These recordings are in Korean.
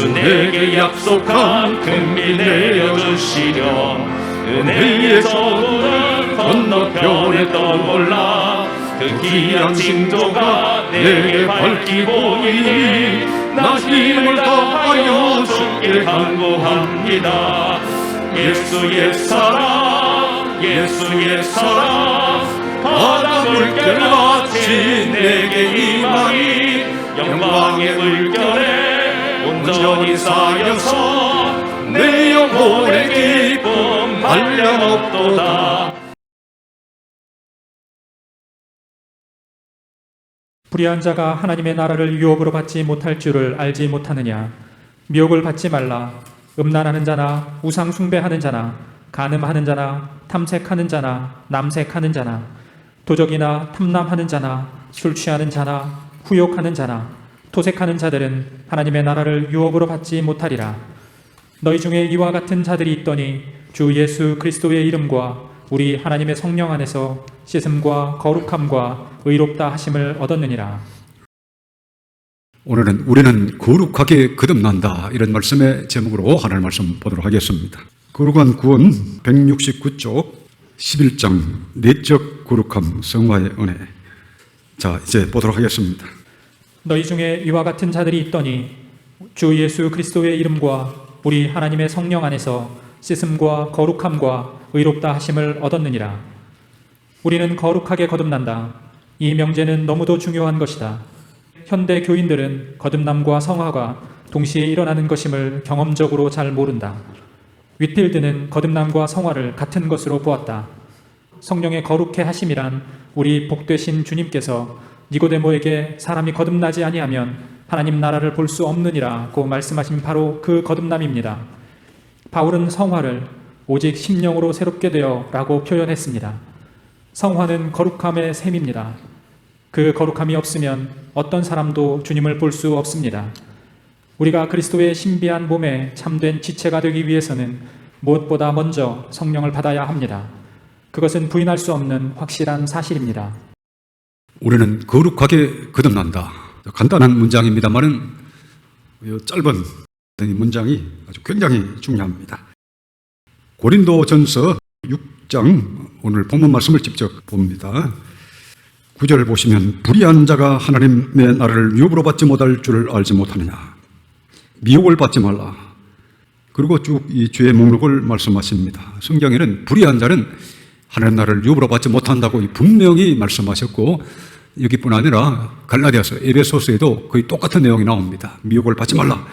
주 내게 약속한 금비 내어주시려 은혜의 저물은 건너편에 떠올라 그 귀한 징조가 내게 밝히 보이니 나 힘을 다하여 주께 간구합니다. 예수의 사랑 예수의 사랑 바다 물결같이 내게 임하니 영광의 물결에 온전히 쌓여서 내 영혼의 기쁨 한량없도다. 불의한 자가 하나님의 나라를 유업으로 받지 못할 줄을 알지 못하느냐. 미혹을 받지 말라. 음란하는 자나 우상 숭배하는 자나 간음하는 자나 탐색하는 자나 남색하는 자나 도적이나 탐남하는 자나 술 취하는 자나 후욕하는 자나 토색하는 자들은 하나님의 나라를 유업으로 받지 못하리라. 너희 중에 이와 같은 자들이 있더니 주 예수 그리스도의 이름과 우리 하나님의 성령 안에서 씻음과 거룩함과 의롭다 하심을 얻었느니라. 오늘은 우리는 거룩하게 거듭난다, 이런 말씀의 제목으로 하나님 말씀 보도록 하겠습니다. 거룩한 구원 169쪽 11장 내적 거룩함 성화의 은혜. 자, 이제 보도록 하겠습니다. 너희 중에 이와 같은 자들이 있더니 주 예수 그리스도의 이름과 우리 하나님의 성령 안에서 씻음과 거룩함과 의롭다 하심을 얻었느니라. 우리는 거룩하게 거듭난다. 이 명제는 너무도 중요한 것이다. 현대 교인들은 거듭남과 성화가 동시에 일어나는 것임을 경험적으로 잘 모른다. 윗필드는 거듭남과 성화를 같은 것으로 보았다. 성령의 거룩해 하심이란 우리 복되신 주님께서 니고데모에게 사람이 거듭나지 아니하면 하나님 나라를 볼 수 없느니라고 말씀하신 바로 그 거듭남입니다. 바울은 성화를 오직 심령으로 새롭게 되어 라고 표현했습니다. 성화는 거룩함의 셈입니다. 그 거룩함이 없으면 어떤 사람도 주님을 볼 수 없습니다. 우리가 그리스도의 신비한 몸에 참된 지체가 되기 위해서는 무엇보다 먼저 성령을 받아야 합니다. 그것은 부인할 수 없는 확실한 사실입니다. 우리는 거룩하게 거듭난다. 간단한 문장입니다만은 짧은 이 문장이 아주 굉장히 중요합니다. 고린도전서 6장 오늘 본문 말씀을 직접 봅니다. 9절을 보시면 불의한 자가 하나님의 나라를 유업으로 받지 못할 줄을 알지 못하느냐. 미혹을 받지 말라. 그리고 쭉 이 죄의 목록을 말씀하십니다. 성경에는 불의한 자는 하나님 나라를 유업으로 받지 못한다고 분명히 말씀하셨고, 여기뿐 아니라 갈라디아서, 에베소서에도 거의 똑같은 내용이 나옵니다. 미혹을 받지 말라,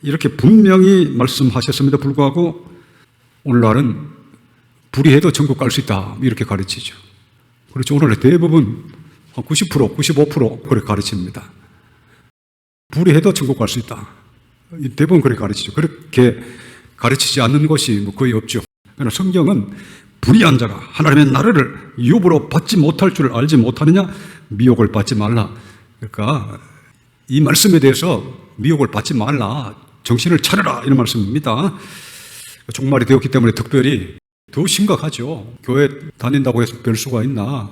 이렇게 분명히 말씀하셨음에도 불구하고 오늘날은 불의해도 천국 갈 수 있다, 이렇게 가르치죠. 그렇죠. 오늘날 대부분 90%, 95% 그렇게 가르칩니다. 불의해도 천국 갈 수 있다. 대부분 그렇게 가르치죠. 그렇게 가르치지 않는 것이 거의 없죠. 그러나 성경은 불의한 자가 하나님의 나라를 유업으로 받지 못할 줄을 알지 못하느냐, 미혹을 받지 말라. 그러니까 이 말씀에 대해서 미혹을 받지 말라, 정신을 차려라, 이런 말씀입니다. 종말이 되었기 때문에 특별히 더 심각하죠. 교회 다닌다고 해서 별 수가 있나?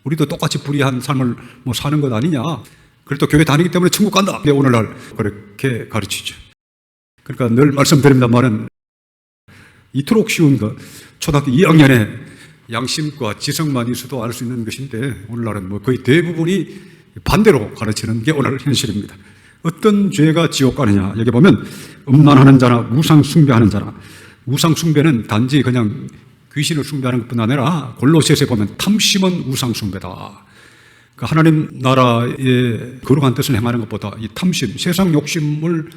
우리도 똑같이 불의한 삶을 사는 것 아니냐? 그래도 교회 다니기 때문에 천국 간다. 오늘날 그렇게 가르치죠. 그러니까 늘 말씀드립니다만은 이토록 쉬운 것, 초등학교 2학년에 양심과 지성만 있어도 알 수 있는 것인데 오늘날은 거의 대부분이 반대로 가르치는 게 오늘 현실입니다. 어떤 죄가 지옥 가느냐? 여기 보면 음란하는 자나 우상 숭배하는 자나, 우상 숭배는 단지 그냥 귀신을 숭배하는 것뿐 아니라 골로새서에 보면 탐심은 우상 숭배다. 하나님 나라의 거룩한 뜻을 행하는 것보다 이 탐심, 세상 욕심을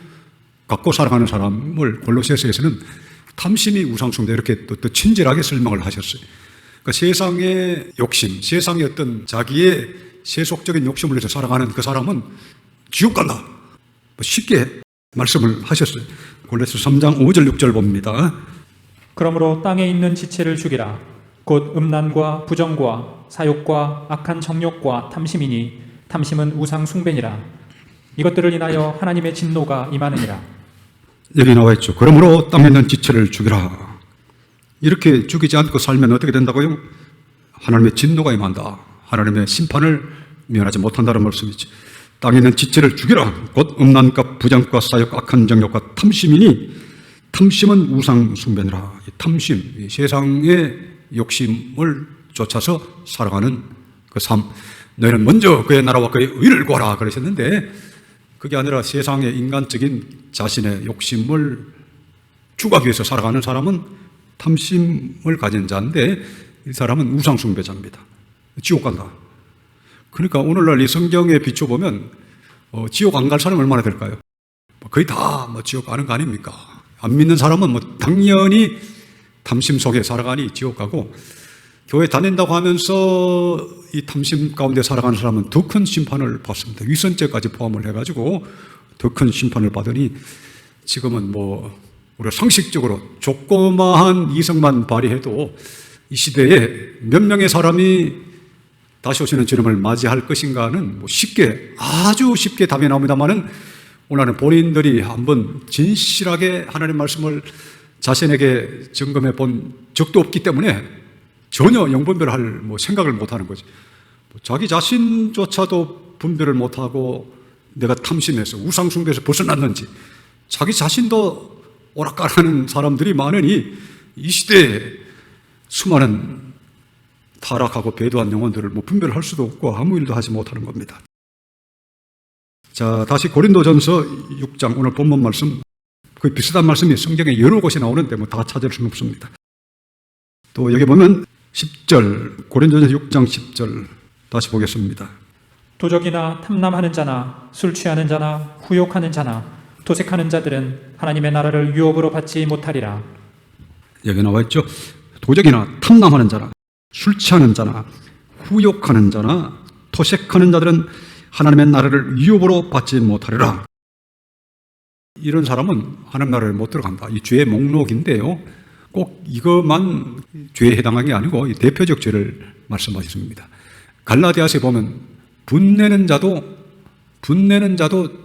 갖고 살아가는 사람을 골로새서에서는 탐심이 우상 숭배, 이렇게 또 친절하게 설명을 하셨어요. 그러니까 세상의 욕심, 세상의 어떤 자기의 세속적인 욕심을 해서 살아가는 그 사람은 지옥 간다, 쉽게 말씀을 하셨어요. 골로새 3장 5절 6절 봅니다. 그러므로 땅에 있는 지체를 죽이라. 곧 음란과 부정과 사욕과 악한 정욕과 탐심이니 탐심은 우상 숭배니라. 이것들을 인하여 하나님의 진노가 임하느니라. 여기 나와 있죠. 그러므로 땅에 있는 지체를 죽이라. 이렇게 죽이지 않고 살면 어떻게 된다고요? 하나님의 진노가 임한다. 하나님의 심판을 면하지 못한다는 말씀이죠. 땅에 있는 지체를 죽이라. 곧 음란과 부정과 사욕, 악한 정욕과 탐심이니 탐심은 우상 숭배니라. 이 탐심, 이 세상의 욕심을 쫓아서 살아가는 그 삶. 너희는 먼저 그의 나라와 그의 의를 구하라 그러셨는데, 그게 아니라 세상의 인간적인 자신의 욕심을 추구하기 위해서 살아가는 사람은 탐심을 가진 자인데, 이 사람은 우상 숭배자입니다. 지옥 간다. 그러니까 오늘날 이 성경에 비춰보면 지옥 안 갈 사람 얼마나 될까요? 거의 다 지옥 가는 거 아닙니까? 안 믿는 사람은 당연히 탐심 속에 살아가니 지옥 가고, 교회 다닌다고 하면서 이 탐심 가운데 살아가는 사람은 더 큰 심판을 받습니다. 위선죄까지 포함을 해가지고 더 큰 심판을 받으니, 지금은 우리가 상식적으로 조그마한 이성만 발휘해도 이 시대에 몇 명의 사람이 다시 오시는 주님을 맞이할 것인가는 쉽게, 아주 쉽게 답이 나옵니다만은, 오늘은 본인들이 한번 진실하게 하나님 말씀을 자신에게 점검해 본 적도 없기 때문에 전혀 영분별할 생각을 못 하는 거지. 자기 자신조차도 분별을 못 하고 내가 탐심해서 우상숭배에서 벗어났는지 자기 자신도 오락가락하는 사람들이 많으니, 이 시대에 수많은 타락하고 배도한 영혼들을 분별할 수도 없고 아무 일도 하지 못하는 겁니다. 자, 다시 고린도전서 6장, 오늘 본문 말씀, 그 비슷한 말씀이 성경에 여러 곳에 나오는데 다 찾을 수는 없습니다. 또 여기 보면 10절, 고린도전서 6장 10절 다시 보겠습니다. 도적이나 탐남하는 자나 술 취하는 자나 후욕하는 자나 도색하는 자들은 하나님의 나라를 유업으로 받지 못하리라. 여기 나와 있죠. 도적이나 탐남하는 자나 술 취하는 자나 후욕하는 자나 토색하는 자들은 하나님의 나라를 유업으로 받지 못하리라. 이런 사람은 하나님 나라를 못 들어간다. 이 죄의 목록인데요, 꼭 이것만 죄에 해당하는 게 아니고 이 대표적 죄를 말씀하셨습니다. 갈라디아서에 보면 분내는 자도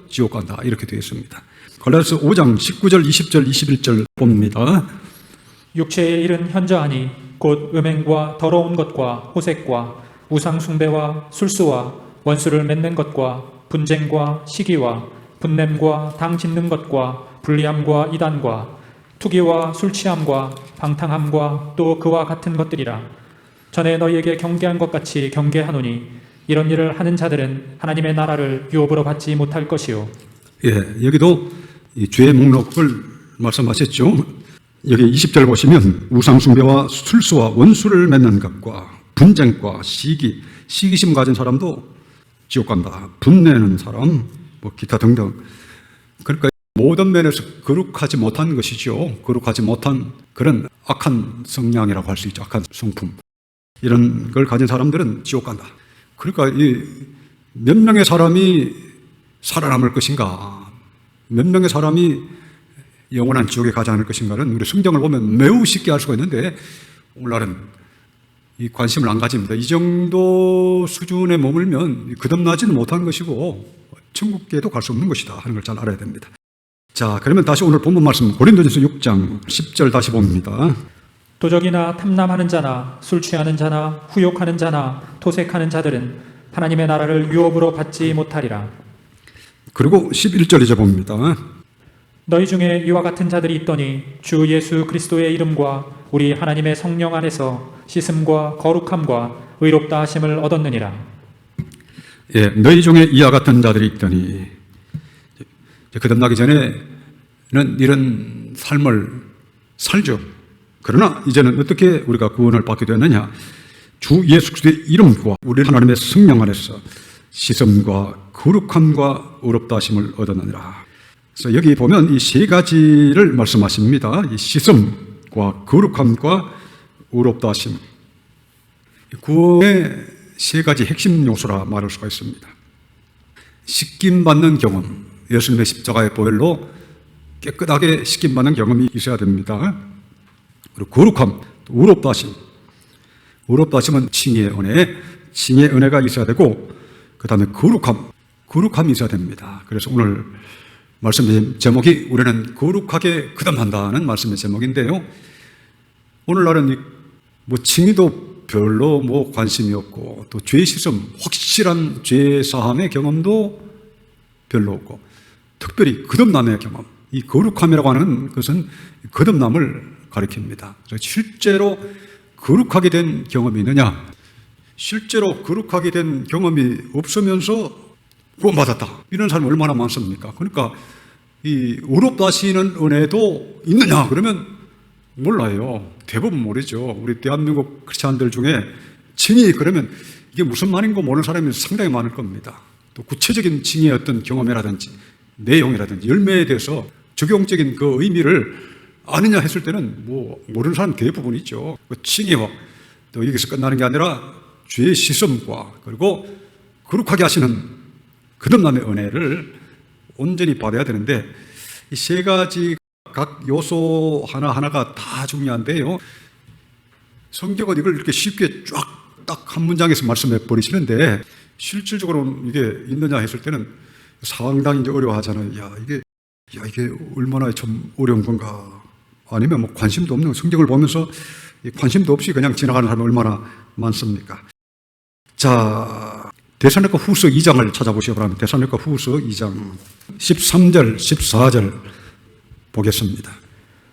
지옥 간다 이렇게 되어 있습니다. 갈라디아서 5장 19절 20절 21절 봅니다. 육체의 일은 현저하니 곧 음행과 더러운 것과 호색과 우상숭배와 술수와 원수를 맺는 것과 분쟁과 시기와 분냄과 당 짓는 것과 불리함과 이단과 투기와 술취함과 방탕함과 또 그와 같은 것들이라. 전에 너희에게 경계한 것 같이 경계하노니 이런 일을 하는 자들은 하나님의 나라를 유업으로 받지 못할 것이요. 예, 여기도 이 죄의 목록을 말씀하셨죠. 여기 20절 보시면 우상숭배와 술수와 원수를 맺는 것과 분쟁과 시기심 가진 사람도 지옥 간다. 분내는 사람, 기타 등등. 그러니까 모든 면에서 거룩하지 못한 것이죠. 거룩하지 못한 그런 악한 성향이라고 할 수 있죠. 악한 성품. 이런 걸 가진 사람들은 지옥 간다. 그러니까 몇 명의 사람이 살아남을 것인가, 몇 명의 사람이 영원한 지옥에 가지 않을 것인가는 우리 성경을 보면 매우 쉽게 알 수가 있는데, 오늘날은 이 관심을 안 가집니다. 이 정도 수준에 머물면 거듭나지는 못한 것이고 천국에도 갈 수 없는 것이다 하는 걸 잘 알아야 됩니다. 자, 그러면 다시 오늘 본문 말씀 고린도전서 6장 10절 다시 봅니다. 도적이나 탐남하는 자나 술 취하는 자나 후욕하는 자나 토색하는 자들은 하나님의 나라를 유업으로 받지 못하리라. 그리고 11절 이제 봅니다. 너희 중에 이와 같은 자들이 있더니 주 예수 그리스도의 이름과 우리 하나님의 성령 안에서 씻음과 거룩함과 의롭다 하심을 얻었느니라. 예, 너희 중에 이와 같은 자들이 있더니, 거듭나기 전에는 이런 삶을 살죠. 그러나 이제는 어떻게 우리가 구원을 받게 되느냐? 주 예수 그리스도의 이름과 우리 하나님의 성령 안에서 씻음과 거룩함과 의롭다 하심을 얻었느니라. 그래서 여기 보면 이 세 가지를 말씀하십니다. 이 씻음과 거룩함과 의롭다 하심. 구원의 세 가지 핵심 요소라 말할 수가 있습니다. 씻김받는 경험, 예수님의 십자가의 보혈로 깨끗하게 씻김받는 경험이 있어야 됩니다. 그리고 거룩함, 의롭다 하심. 의롭다 하심은 칭의의 은혜가 있어야 되고, 그 다음에 거룩함이 있어야 됩니다. 그래서 오늘 말씀의 제목이 우리는 거룩하게 거듭난다는 말씀의 제목인데요, 오늘날은 칭의도 별로 관심이 없고, 또 죄 씻음, 확실한 죄 사함의 경험도 별로 없고, 특별히 거듭남의 경험, 이 거룩함이라고 하는 것은 거듭남을 가리킵니다. 그래서 실제로 거룩하게 된 경험이 있느냐? 실제로 거룩하게 된 경험이 없으면서 구원받았다, 이런 사람이 얼마나 많습니까? 그러니까 이 의롭다 하시는 은혜도 있느냐 그러면 몰라요. 대부분 모르죠. 우리 대한민국 크리스찬들 중에 증이 그러면 이게 무슨 말인고 모르는 사람이 상당히 많을 겁니다. 또 구체적인 증의 어떤 경험이라든지 내용이라든지 열매에 대해서 적용적인 그 의미를 아느냐 했을 때는 뭐 모르는 사람 대부분 있죠. 그 칭의와 또 여기서 끝나는 게 아니라 죄의 시험과 그리고 거룩하게 하시는 거듭남의 은혜를 온전히 받아야 되는데, 이 세 가지 각 요소 하나하나가 다 중요한데요. 성경은 이걸 이렇게 쉽게 쫙 딱 한 문장에서 말씀해 버리시는데, 실질적으로 이게 있느냐 했을 때는 상당히 이제 어려워하잖아요. 이게 얼마나 좀 어려운 건가. 아니면 뭐 관심도 없는, 성경을 보면서 관심도 없이 그냥 지나가는 사람이 얼마나 많습니까? 자, 데살로니가 후서 2장을 찾아보시기 바랍니다. 데살로니가 후서 2장 13절, 14절 보겠습니다.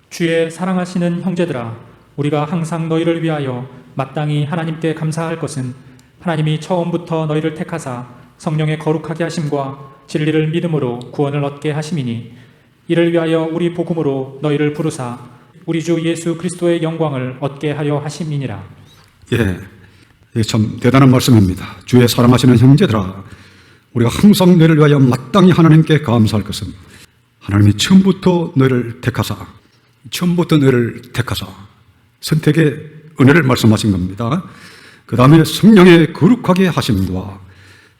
주의 사랑하시는 형제들아, 우리가 항상 너희를 위하여 마땅히 하나님께 감사할 것은 하나님이 처음부터 너희를 택하사 성령의 거룩하게 하심과 진리를 믿음으로 구원을 얻게 하심이니, 이를 위하여 우리 복음으로 너희를 부르사 우리 주 예수 그리스도의 영광을 얻게 하려 하심이니라. 예, 참 대단한 말씀입니다. 주의 사랑하시는 형제들아, 우리가 항상 너희를 위하여 마땅히 하나님께 감사할 것은 하나님이 처음부터 너희를 택하사 선택의 은혜를 말씀하신 겁니다. 그 다음에 성령의 거룩하게 하심과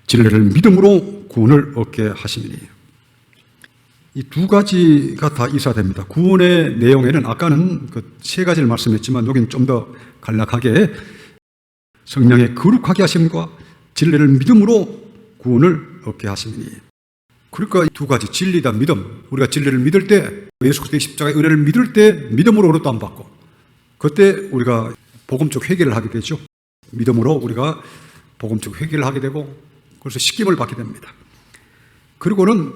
진리를 믿음으로 구원을 얻게 하심이니, 이 두 가지가 다 있어야 됩니다. 구원의 내용에는 아까는 그 세 가지를 말씀했지만 여기는 좀 더 간략하게 성령의 거룩하게 하심과 진리를 믿음으로 구원을 얻게 하심이니, 그러니까 이 두 가지, 진리다 믿음, 우리가 진리를 믿을 때, 예수 그리스도의 십자가의 은혜를 믿을 때 믿음으로 의롭다함 받고, 그때 우리가 복음적 회개를 하게 되죠. 믿음으로 우리가 복음적 회개를 하게 되고, 그래서 씻김을 받게 됩니다. 그리고는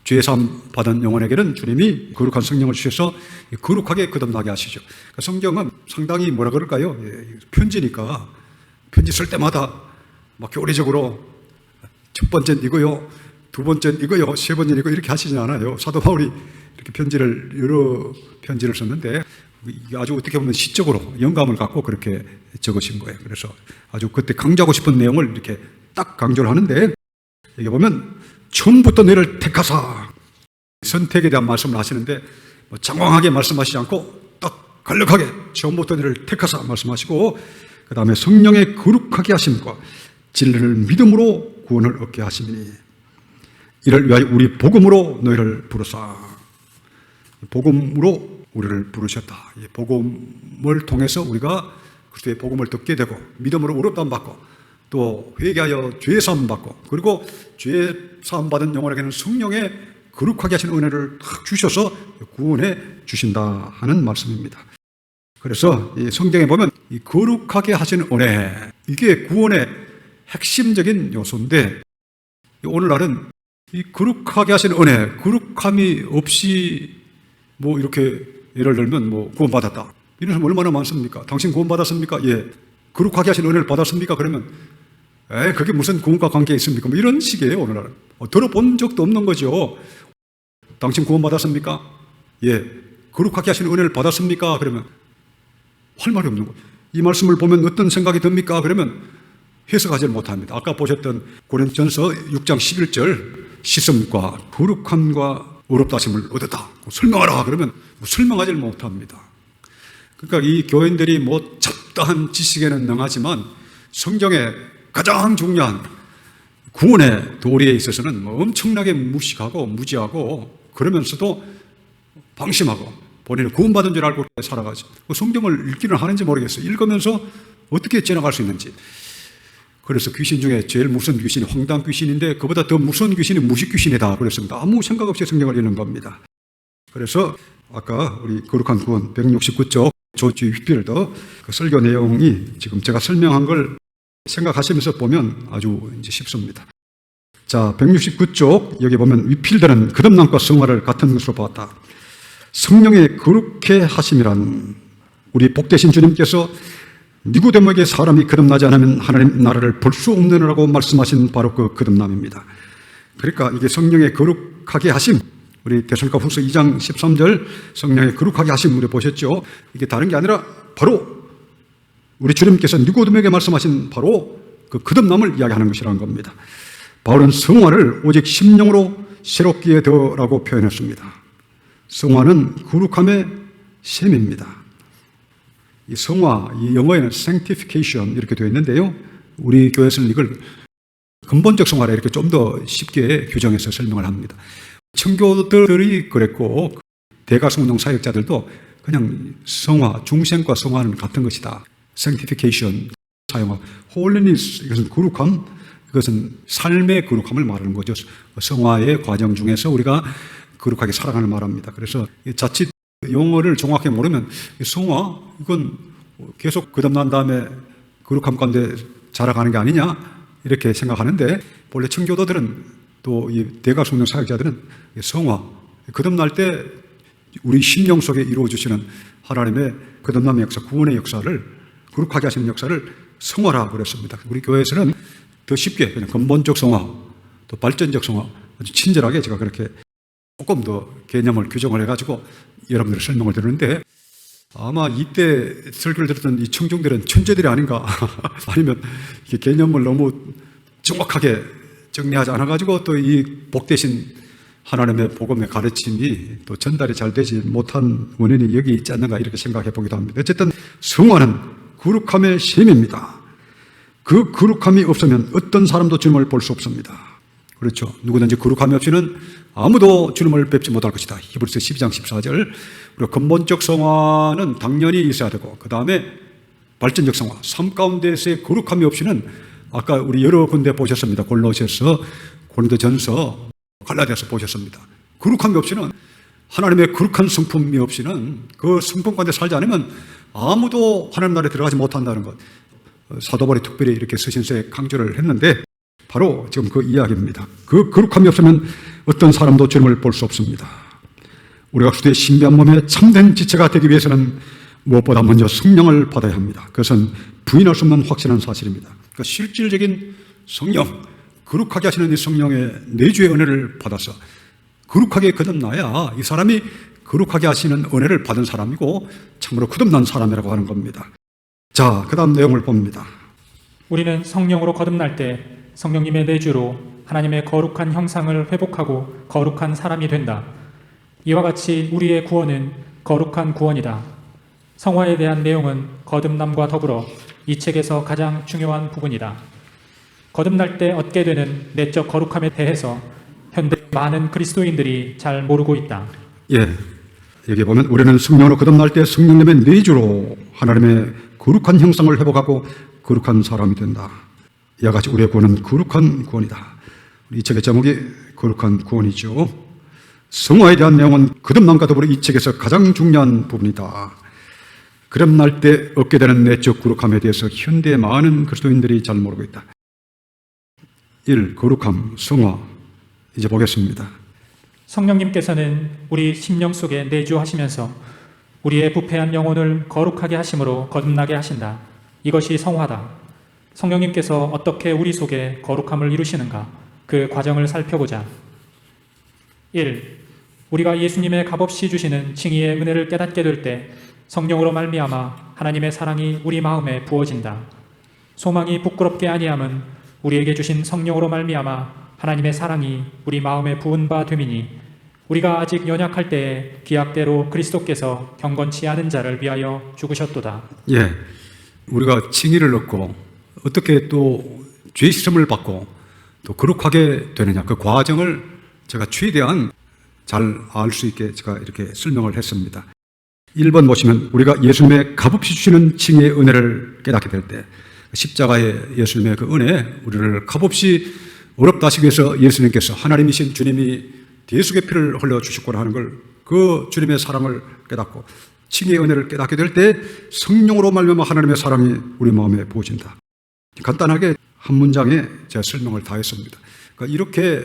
죄 사함 받은 영혼에게는 주님이 거룩한 성령을 주셔서 거룩하게 거듭나게 하시죠. 그러니까 성경은 상당히 뭐라 그럴까요? 편지니까 편지 쓸 때마다 막 교리적으로 첫 번째는 이거요, 두 번째는 이거요, 세 번째는 이거 이렇게 하시진 않아요. 사도 바울이 이렇게 여러 편지를 썼는데 아주 어떻게 보면 시적으로 영감을 갖고 그렇게 적으신 거예요. 그래서 아주 그때 강조하고 싶은 내용을 이렇게 딱 강조를 하는데, 여기 보면 처음부터 너희를 택하사, 선택에 대한 말씀을 하시는데 뭐 장황하게 말씀하시지 않고 딱 간략하게 처음부터 너희를 택하사 말씀하시고, 그 다음에 성령의 거룩하게 하심과 진리를 믿음으로 구원을 얻게 하심이니, 이를 위하여 우리 복음으로 너희를 부르사. 복음으로 우리를 부르셨다. 이 복음을 통해서 우리가 그리스도의 복음을 듣게 되고 믿음으로 의롭다함 받고 또 회개하여 죄 사함 받고, 그리고 죄 사함 받은 영혼에게는 성령의 거룩하게 하신 은혜를 탁 주셔서 구원해 주신다 하는 말씀입니다. 그래서 이 성경에 보면 이 거룩하게 하신 은혜, 이게 구원의 핵심적인 요소인데, 오늘날은 이 거룩하게 하신 은혜, 거룩함이 없이 뭐 이렇게 예를 들면 뭐 구원받았다, 이런 사람 얼마나 많습니까? 당신 구원받았습니까? 예. 거룩하게 하신 은혜를 받았습니까? 그러면 그게 무슨 구원과 관계 있습니까? 뭐 이런 식이에요. 오늘날은 들어본 적도 없는 거죠. 당신 구원받았습니까? 예. 거룩하게 하신 은혜를 받았습니까? 그러면 할 말이 없는 거예요. 이 말씀을 보면 어떤 생각이 듭니까? 그러면 해석하지 못합니다. 아까 보셨던 고린도전서 6장 11절, 씻음과 거룩함과 의롭다 하심을 얻었다, 설명하라 그러면 설명하지 못합니다. 그러니까 이 교인들이 뭐 잡다한 지식에는 능하지만 성경의 가장 중요한 구원의 도리에 있어서는 뭐 엄청나게 무식하고 무지하고, 그러면서도 방심하고 본인은 구원받은 줄 알고 살아가죠. 성경을 읽기는 하는지 모르겠어요. 읽으면서 어떻게 지나갈 수 있는지. 그래서 귀신 중에 제일 무서운 귀신이 황당 귀신인데, 그보다 더 무서운 귀신이 무식 귀신이다 그랬습니다. 아무 생각 없이 성경을 읽는 겁니다. 그래서 아까 우리 거룩한 구원 169쪽 조지 휘필더 그 설교 내용이 지금 제가 설명한 걸 생각하시면서 보면 아주 이제 쉽습니다. 자, 169쪽 여기 보면 위필되는 거듭남과 성화를 같은 것으로 보았다. 성령의 거룩해 하심이란 우리 복되신 주님께서 니고데모에게 사람이 거듭나지 않으면 하나님 나라를 볼 수 없느라고 말씀하신 바로 그 거듭남입니다. 그러니까 이게 성령의 거룩하게 하심, 우리 데살로니가후서 2장 13절 성령의 거룩하게 하심 우리 보셨죠? 이게 다른 게 아니라 바로 우리 주님께서 니고데모에게 말씀하신 바로 그 거듭남을 이야기하는 것이라는 겁니다. 바울은 성화를 오직 심령으로 새롭게 하라고 표현했습니다. 성화는 거룩함의 셈입니다. 이 성화, 이 영어에는 sanctification 이렇게 되어 있는데요. 우리 교회에서는 이걸 근본적 성화라 이렇게 좀 더 쉽게 규정해서 설명을 합니다. 청교들이 그랬고 대가성령 사역자들도 그냥 성화, 중생과 성화는 같은 것이다. sanctification 사용하고 holiness 이것은 거룩함, 이것은 삶의 거룩함을 말하는 거죠. 성화의 과정 중에서 우리가 거룩하게 살아가는 말합니다. 그래서 자칫 용어를 정확히 모르면 성화 이건 계속 거듭난 다음에 거룩함 가운데 자라가는 게 아니냐 이렇게 생각하는데 본래 청교도들은 또 이 대가성령 사역자들은 성화 거듭날 때 우리 심령 속에 이루어 주시는 하나님의 거듭남의 역사, 구원의 역사를 거룩하게 하시는 역사를 성화라고 그랬습니다. 우리 교회에서는 더 쉽게 그냥 근본적 성화, 또 발전적 성화 아주 친절하게 제가 그렇게 조금 더 개념을 규정을 해가지고 여러분들 설명을 드리는데 아마 이때 설교를 들었던 이 청중들은 천재들이 아닌가 아니면 이게 개념을 너무 정확하게 정리하지 않아가지고 또 이 복되신 하나님의 복음의 가르침이 또 전달이 잘 되지 못한 원인이 여기 있지 않는가 이렇게 생각해 보기도 합니다. 어쨌든 성화는 거룩함의 셈입니다. 그 거룩함이 없으면 어떤 사람도 주님을 볼 수 없습니다. 그렇죠. 누구든지 거룩함이 없이는 아무도 주님을 뵙지 못할 것이다. 히브리서 12장 14절. 그리고 근본적 성화는 당연히 있어야 되고 그 다음에 발전적 성화, 삶 가운데서의 거룩함이 없이는 아까 우리 여러 군데 보셨습니다. 골로새서, 고린도전서, 갈라디아서 보셨습니다. 거룩함이 없이는 하나님의 거룩한 성품이 없이는 그 성품 가운데 살지 않으면 아무도 하나님 나라에 들어가지 못한다는 것. 사도 바울이 특별히 이렇게 서신서에 강조를 했는데 바로 지금 그 이야기입니다. 그 거룩함이 없으면 어떤 사람도 주님을 볼 수 없습니다. 우리가 그리스도의 신비한 몸에 참된 지체가 되기 위해서는 무엇보다 먼저 성령을 받아야 합니다. 그것은 부인할 수 없는 확실한 사실입니다. 그러니까 실질적인 성령, 거룩하게 하시는 이 성령의 내주의 은혜를 받아서 거룩하게 거듭나야 이 사람이 거룩하게 하시는 은혜를 받은 사람이고 참으로 거듭난 사람이라고 하는 겁니다. 자, 그 다음 내용을 봅니다. 우리는 성령으로 거듭날 때 성령님의 내주로 하나님의 거룩한 형상을 회복하고 거룩한 사람이 된다. 이와 같이 우리의 구원은 거룩한 구원이다. 성화에 대한 내용은 거듭남과 더불어 이 책에서 가장 중요한 부분이다. 거듭날 때 얻게 되는 내적 거룩함에 대해서 현대 많은 그리스도인들이 잘 모르고 있다. 예, 여기 보면 우리는 성령으로 거듭날 때 성령님의 내주로 하나님의 거룩한 형상을 회복하고 거룩한 사람이 된다. 이와 같이 우리의 구원은 거룩한 구원이다. 이 책의 제목이 거룩한 구원이죠. 성화에 대한 내용은 거듭남과 더불어 이 책에서 가장 중요한 부분이다. 거듭날 때 얻게 되는 내적 거룩함에 대해서 현대의 많은 그리스도인들이 잘 모르고 있다. 1. 거룩함, 성화. 이제 보겠습니다. 성령님께서는 우리 심령 속에 내주하시면서 우리의 부패한 영혼을 거룩하게 하심으로 거듭나게 하신다. 이것이 성화다. 성령님께서 어떻게 우리 속에 거룩함을 이루시는가? 그 과정을 살펴보자. 1. 우리가 예수님의 값없이 주시는 칭의의 은혜를 깨닫게 될 때 성령으로 말미암아 하나님의 사랑이 우리 마음에 부어진다. 소망이 부끄럽게 아니함은 우리에게 주신 성령으로 말미암아 하나님의 사랑이 우리 마음에 부은 바 됨이니 우리가 아직 연약할 때에 기약대로 그리스도께서 경건치 않은 자를 위하여 죽으셨도다. 예, 우리가 칭의를 얻고 어떻게 또 죄 시험을 받고 또 거룩하게 되느냐 그 과정을 제가 최대한 잘 알 수 있게 제가 이렇게 설명을 했습니다. 1번 보시면 우리가 예수님의 값없이 주시는 칭의의 은혜를 깨닫게 될 때 십자가의 예수님의 그 은혜 우리를 값없이 어렵다 하시기 위해서 예수님께서 하나님이신 주님이 대속의 피를 흘려주셨구나 하는 걸 그 주님의 사랑을 깨닫고 칭의의 은혜를 깨닫게 될 때 성령으로 말미암아 하나님의 사랑이 우리 마음에 부어진다. 간단하게 한 문장에 제가 설명을 다 했습니다. 그러니까 이렇게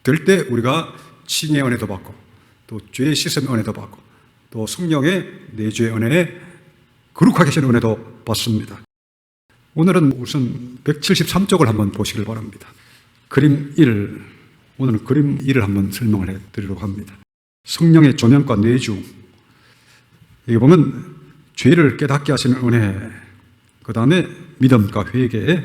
될 때 우리가 칭의의 은혜도 받고 또 죄의 씻음의 은혜도 받고 또 성령의 내주의 은혜에 거룩하게 하시는 은혜도 받습니다. 오늘은 우선 173쪽을 한번 보시길 바랍니다. 그림 1, 오늘은 그림 1을 한번 설명을 해드리려고 합니다. 성령의 조명과 내주. 여기 보면 죄를 깨닫게 하시는 은혜, 그 다음에 믿음과 회개.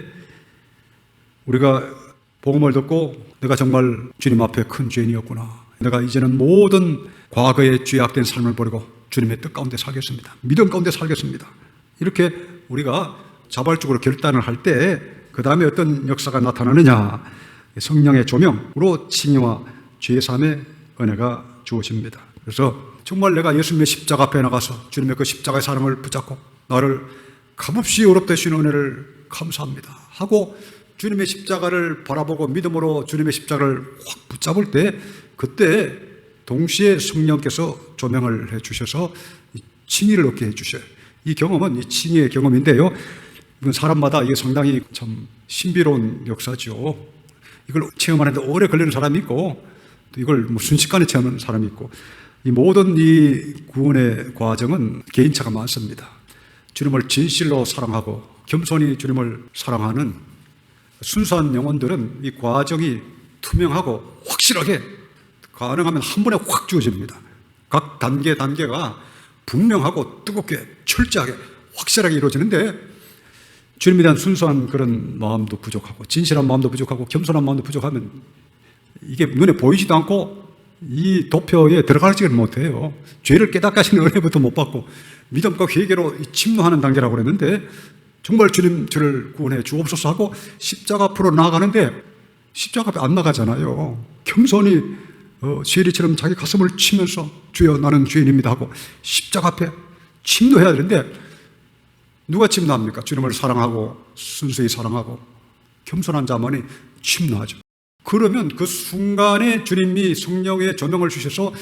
우리가 복음을 듣고 내가 정말 주님 앞에 큰 죄인이었구나, 내가 이제는 모든 과거의 죄악된 삶을 버리고 주님의 뜻 가운데 살겠습니다, 믿음 가운데 살겠습니다, 이렇게 우리가 자발적으로 결단을 할 때 그 다음에 어떤 역사가 나타나느냐, 성령의 조명으로 칭의와 죄사함의 은혜가 주어집니다. 그래서 정말 내가 예수님의 십자가 앞에 나가서 주님의 그 십자가의 사랑을 붙잡고 나를 값없이 어렵게 해주시는 은혜를 감사합니다 하고 주님의 십자가를 바라보고 믿음으로 주님의 십자가를 확 붙잡을 때, 그때 동시에 성령께서 조명을 해주셔서 칭의를 얻게 해주셔요. 이 경험은 이 칭의의 경험인데요, 이건 사람마다 이게 상당히 참 신비로운 역사죠. 이걸 체험하는데 오래 걸리는 사람이 있고 또 이걸 순식간에 체험하는 사람이 있고, 이 모든 이 구원의 과정은 개인차가 많습니다. 주님을 진실로 사랑하고 겸손히 주님을 사랑하는 순수한 영혼들은 이 과정이 투명하고 확실하게, 가능하면 한 번에 확 주어집니다. 각 단계가 분명하고 뜨겁게 철저하게 확실하게 이루어지는데, 주님에 대한 순수한 그런 마음도 부족하고 진실한 마음도 부족하고 겸손한 마음도 부족하면 이게 눈에 보이지도 않고 이 도표에 들어가지를 못해요. 죄를 깨닫게 하시는 은혜부터 못 받고 믿음과 회개로 침노하는 단계라고 그랬는데, 정말 주님 저를 구원해 주옵소서 하고 십자가 앞으로 나아가는데 십자가 앞에 안 나가잖아요. 겸손히 세리처럼 자기 가슴을 치면서 주여 나는 죄인입니다 하고 십자가 앞에 침노해야 되는데, 누가 침노합니까? 주님을 사랑하고 순수히 사랑하고 겸손한 자만이 침노하죠. 그러면 그 순간에 주님이 성령의 조명을 주셔서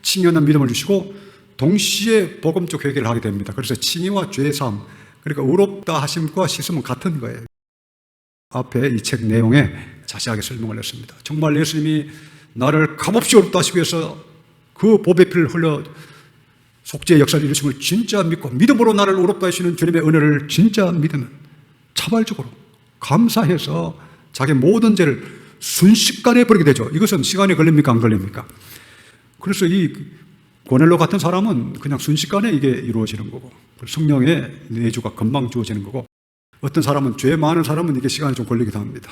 칭의하는 믿음을 주시고 동시에 복음적 회개를 하게 됩니다. 그래서 칭의와 죄사함, 그러니까 의롭다 하심과 씻음은 같은 거예요. 앞에 이 책 내용에 자세하게 설명을 했습니다. 정말 예수님이 나를 값없이 의롭다 하시기 위해서 그 보배 피를 흘려 속죄의 역사를 이루심을 진짜 믿고 믿음으로 나를 의롭다 하시는 주님의 은혜를 진짜 믿으면 자발적으로 감사해서 자기 모든 죄를 순식간에 버리게 되죠. 이것은 시간이 걸립니까? 안 걸립니까? 그래서 이 고넬로 같은 사람은 그냥 순식간에 이게 이루어지는 거고, 성령의 내주가 금방 주어지는 거고, 어떤 사람은, 죄 많은 사람은 이게 시간이 좀 걸리기도 합니다.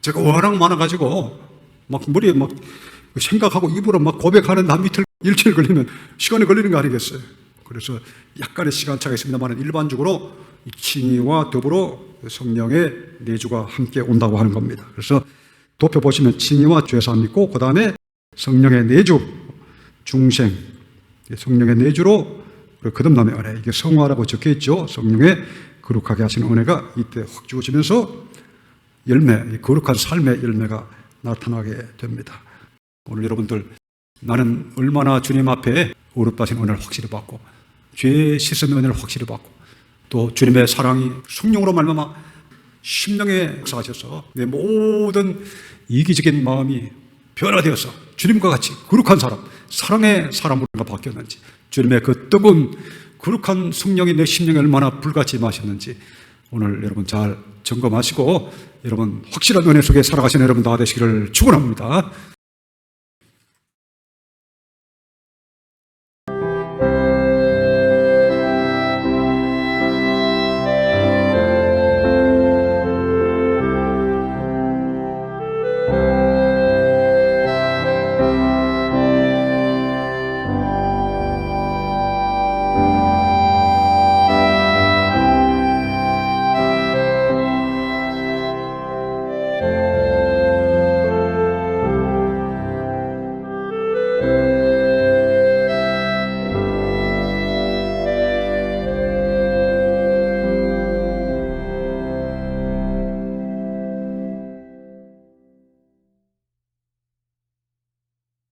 제가 워낙 많아가지고 막 머리에 막 생각하고 입으로 막 고백하는데 한 이틀, 일주일 걸리면 시간이 걸리는 거 아니겠어요? 그래서 약간의 시간차가 있습니다만 일반적으로 이 칭의와 더불어 성령의 내주가 함께 온다고 하는 겁니다. 그래서 도표 보시면 칭의와 죄사함 있고, 그 다음에 성령의 내주, 중생, 성령의 내주로 거듭남의 은혜, 이게 성화라고 적혀 있죠. 성령의 거룩하게 하시는 은혜가 이때 확 주어지면서 열매, 거룩한 삶의 열매가 나타나게 됩니다. 오늘 여러분들, 나는 얼마나 주님 앞에 의롭다 하신 은혜를 확실히 받고 죄의 씻음의 은혜를 확실히 받고 또 주님의 사랑이 성령으로 말미암아 심령에 역사하셔서 내 모든 이기적인 마음이 변화되어서 주님과 같이 거룩한 사람, 사랑의 사람으로 바뀌었는지, 주님의 그 뜨거운 거룩한 성령이 내 심령에 얼마나 불같이 마셨는지 오늘 여러분 잘 점검하시고 여러분 확실한 은혜 속에 살아가시는 여러분 다 되시기를 축원합니다.